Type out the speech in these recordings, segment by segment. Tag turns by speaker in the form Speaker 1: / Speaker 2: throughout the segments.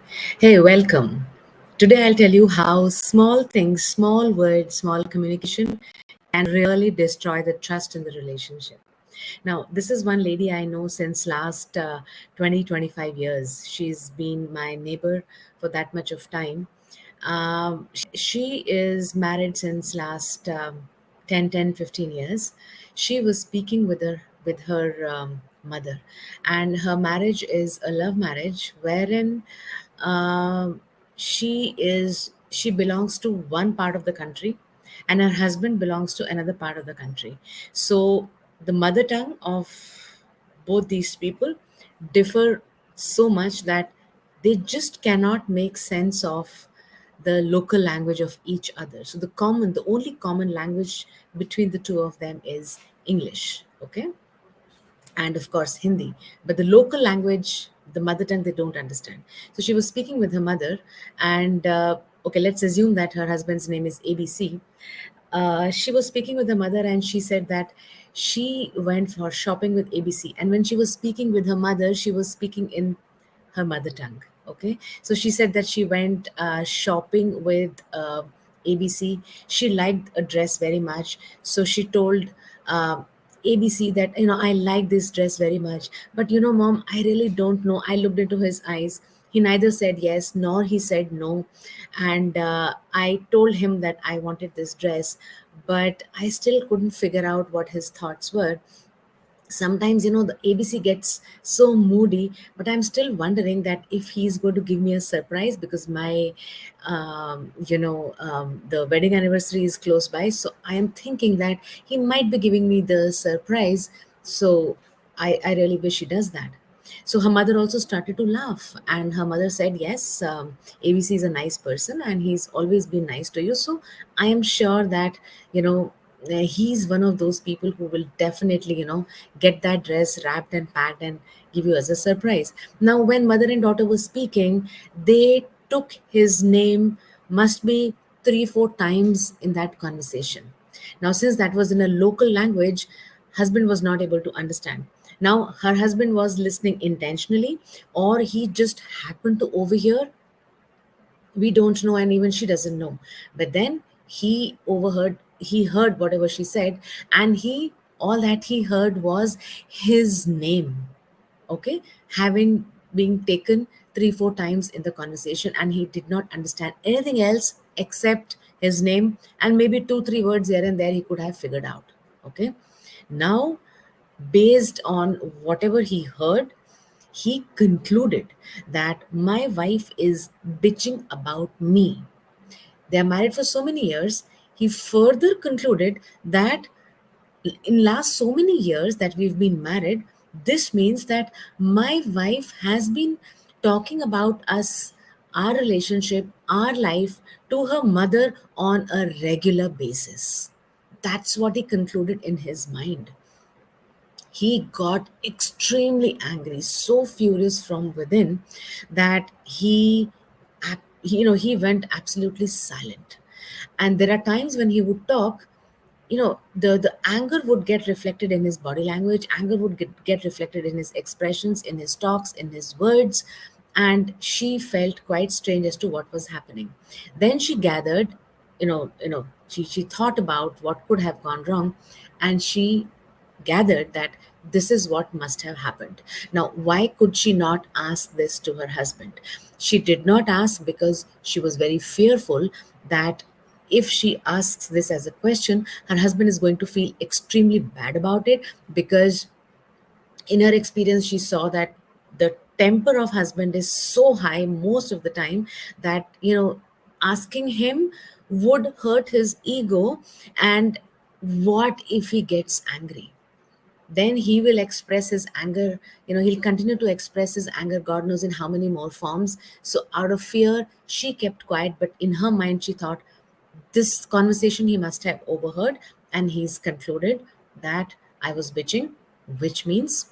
Speaker 1: Hey, welcome. Today I'll tell you how small things, small words, small communication can really destroy the trust in the relationship. Now, this is one lady I know since last 20, 25 years. She's been my neighbor for that much of time. She is married since last 10, 15 years. She was speaking with her mother, and her marriage is a love marriage wherein she belongs to one part of the country and her husband belongs to another part of the country. So the mother tongue of both these people differ so much that they just cannot make sense of the local language of each other. So the only common language between the two of them is English. Okay, and of course Hindi. But the local language, the mother tongue, they don't understand. So she was speaking with her mother, and okay, let's assume that her husband's name is ABC. She was speaking with her mother, and she said that she went for shopping with ABC. And when she was speaking with her mother, she was speaking in her mother tongue. Okay, so she said that she went shopping with ABC. She liked a dress very much, so she told ABC that I like this dress very much. But mom, I really don't know. I looked into his eyes. He neither said yes nor he said no, and I told him that I wanted this dress, but I still couldn't figure out what his thoughts were. Sometimes the ABC gets so moody, but I'm still wondering that if he's going to give me a surprise, because my the wedding anniversary is close by, so I am thinking that he might be giving me the surprise. So I really wish he does that. So her mother also started to laugh, and her mother said, yes, ABC is a nice person and he's always been nice to you. So I am sure that, he's one of those people who will definitely, get that dress wrapped and packed and give you as a surprise. Now, when mother and daughter were speaking, they took his name, must be 3, 4 times in that conversation. Now, since that was in a local language, husband was not able to understand. Now, her husband was listening intentionally, or he just happened to overhear. We don't know, and even she doesn't know. But then he heard whatever she said, and he all that he heard was his name. Okay, having been taken 3, 4 times in the conversation, and he did not understand anything else except his name, and maybe 2, 3 words here and there he could have figured out. Okay, now, based on whatever he heard, he concluded that my wife is bitching about me. They are married for so many years. He further concluded that in last so many years that we've been married, this means that my wife has been talking about us, our relationship, our life, to her mother on a regular basis. That's what he concluded in his mind. He got extremely angry, so furious from within, that he went absolutely silent. And there are times when he would talk, the anger would get reflected in his body language, anger would get reflected in his expressions, in his talks, in his words. And she felt quite strange as to what was happening. Then she gathered, she thought about what could have gone wrong, and she gathered that this is what must have happened. Now, why could she not ask this to her husband? She did not ask because she was very fearful that if she asks this as a question, her husband is going to feel extremely bad about it, because in her experience she saw that the temper of husband is so high most of the time that asking him would hurt his ego. And what if he gets angry? Then he will express his anger. He'll continue to express his anger, god knows in how many more forms. So out of fear, she kept quiet, but in her mind she thought this conversation he must have overheard, and he's concluded that I was bitching, which means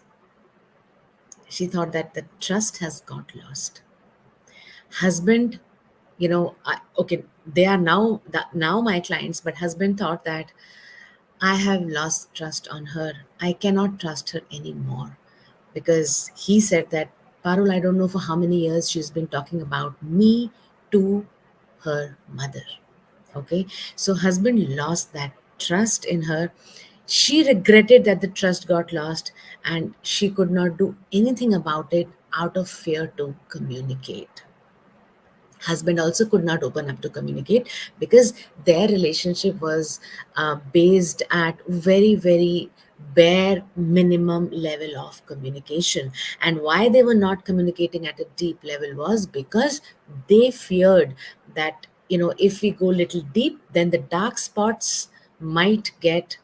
Speaker 1: she thought that the trust has got lost. Husband, okay, they are now my clients, but husband thought that I have lost trust on her. I cannot trust her anymore, because he said that Parul, I don't know for how many years she's been talking about me to her mother. Okay, so husband lost that trust in her. She regretted that the trust got lost, and she could not do anything about it out of fear to communicate. Husband also could not open up to communicate because their relationship was based at very bare minimum level of communication. And why they were not communicating at a deep level was because they feared that, if we go little deep, then the dark spots might get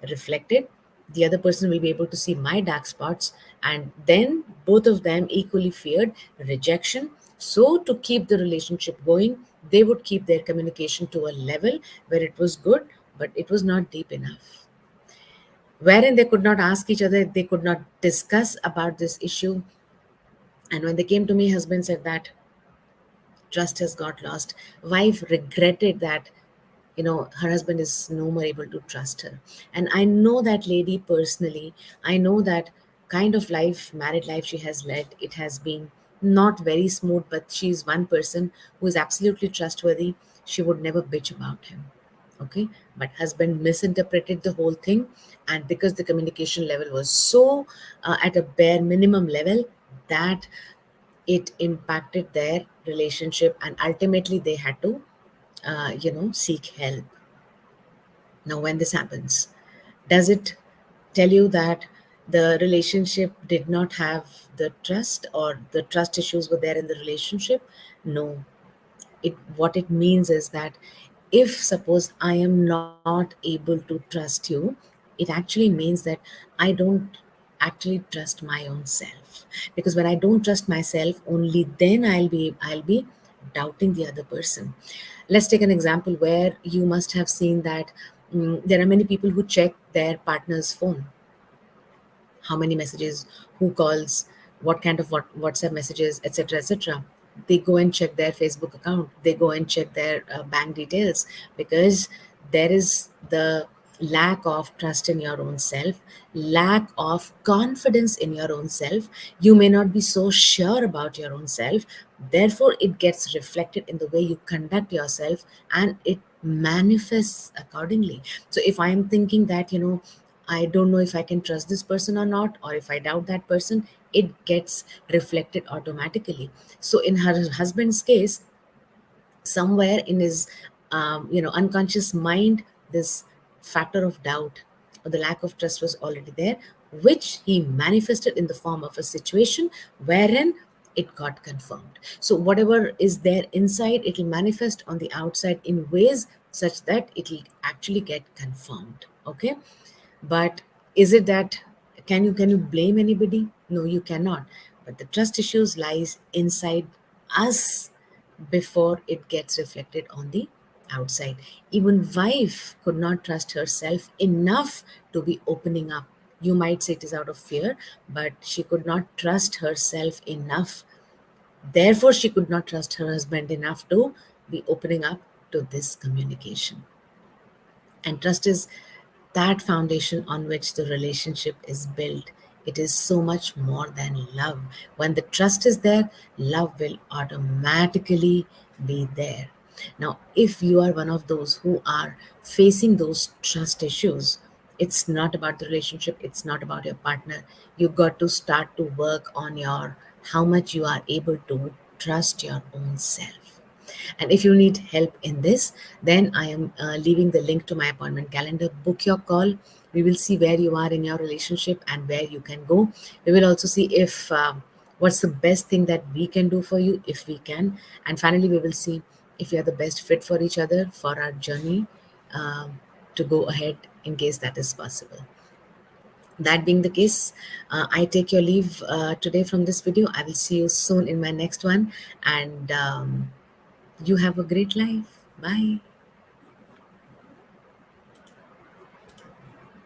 Speaker 1: reflected. The other person will be able to see my dark spots, and then both of them equally feared rejection. So to keep the relationship going, they would keep their communication to a level where it was good, but it was not deep enough, wherein they could not ask each other, they could not discuss about this issue. And when they came to me, husband said that trust has got lost. Wife regretted that, her husband is no more able to trust her. And I know that lady personally. I know that kind of life, married life she has led, it has been not very smooth, but she's one person who is absolutely trustworthy. She would never bitch about him. Okay, but husband misinterpreted the whole thing, and because the communication level was so at a bare minimum level, that it impacted their relationship, and ultimately they had to seek help. Now when this happens, does it tell you that the relationship did not have the trust, or the trust issues were there in the relationship? No. It what it means is that if suppose I am not able to trust you, it actually means that I don't actually trust my own self. Because when I don't trust myself, only then I'll be doubting the other person. Let's take an example where you must have seen that there are many people who check their partner's phone, how many messages, who calls, what kind of WhatsApp messages, etc., etc. They go and check their Facebook account. They go and check their bank details, because there is the lack of trust in your own self, lack of confidence in your own self. You may not be so sure about your own self. Therefore, it gets reflected in the way you conduct yourself, and it manifests accordingly. So if I am thinking that, I don't know if I can trust this person or not, or if I doubt that person, it gets reflected automatically. So in her husband's case, somewhere in his unconscious mind, this factor of doubt or the lack of trust was already there, which he manifested in the form of a situation wherein it got confirmed. So whatever is there inside, it will manifest on the outside in ways such that it will actually get confirmed. Okay, but is it that, can you blame anybody? No, you cannot. But the trust issues lies inside us before it gets reflected on the outside. Even wife could not trust herself enough to be opening up. You might say it is out of fear, but she could not trust herself enough. Therefore, she could not trust her husband enough to be opening up to this communication. And trust is that foundation on which the relationship is built. It is so much more than love. When the trust is there, love will automatically be there. Now, if you are one of those who are facing those trust issues, it's not about the relationship, it's not about your partner. You got to start to work on your how much you are able to trust your own self. And if you need help in this, then I am leaving the link to my appointment calendar. Book your call. We will see where you are in your relationship and where you can go. We will also see if what's the best thing that we can do for you, if we can. And finally, we will see if we are the best fit for each other for our journey to go ahead, in case that is possible. That being the case, I take your leave today from this video. I will see you soon in my next one. And you have a great life. Bye.